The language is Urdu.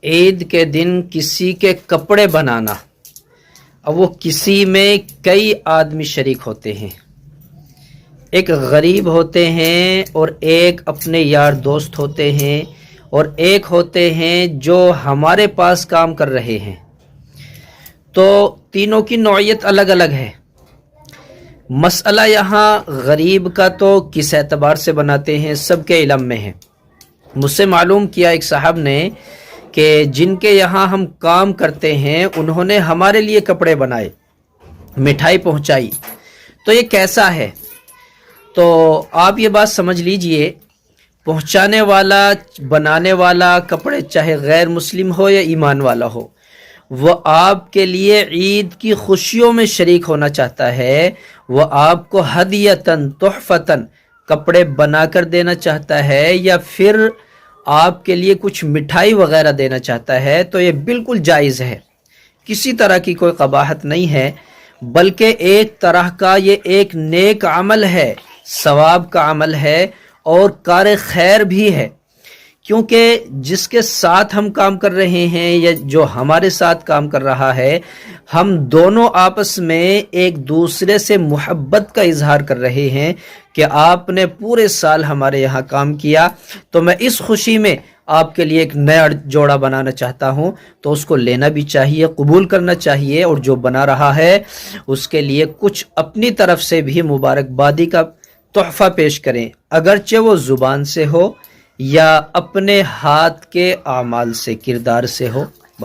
عید کے دن کسی کے کپڑے بنانا، اب وہ کسی میں کئی آدمی شریک ہوتے ہیں، ایک غریب ہوتے ہیں اور ایک اپنے یار دوست ہوتے ہیں اور ایک ہوتے ہیں جو ہمارے پاس کام کر رہے ہیں، تو تینوں کی نوعیت الگ الگ ہے۔ مسئلہ یہاں غریب کا تو کس اعتبار سے بناتے ہیں سب کے علم میں ہے۔ مجھ سے معلوم کیا ایک صاحب نے کہ جن کے یہاں ہم کام کرتے ہیں انہوں نے ہمارے لیے کپڑے بنائے، مٹھائی پہنچائی، تو یہ کیسا ہے؟ تو آپ یہ بات سمجھ لیجئے، پہنچانے والا، بنانے والا کپڑے چاہے غیر مسلم ہو یا ایمان والا ہو، وہ آپ کے لیے عید کی خوشیوں میں شریک ہونا چاہتا ہے، وہ آپ کو ہدیتاً تحفتاً کپڑے بنا کر دینا چاہتا ہے یا پھر آپ کے لیے کچھ مٹھائی وغیرہ دینا چاہتا ہے، تو یہ بالکل جائز ہے، کسی طرح کی کوئی قباحت نہیں ہے، بلکہ ایک طرح کا یہ ایک نیک عمل ہے، ثواب کا عمل ہے اور کار خیر بھی ہے، کیونکہ جس کے ساتھ ہم کام کر رہے ہیں یا جو ہمارے ساتھ کام کر رہا ہے، ہم دونوں آپس میں ایک دوسرے سے محبت کا اظہار کر رہے ہیں کہ آپ نے پورے سال ہمارے یہاں کام کیا، تو میں اس خوشی میں آپ کے لیے ایک نیا جوڑا بنانا چاہتا ہوں، تو اس کو لینا بھی چاہیے، قبول کرنا چاہیے، اور جو بنا رہا ہے اس کے لیے کچھ اپنی طرف سے بھی مبارکبادی کا تحفہ پیش کریں، اگرچہ وہ زبان سے ہو یا اپنے ہاتھ کے اعمال سے، کردار سے ہو۔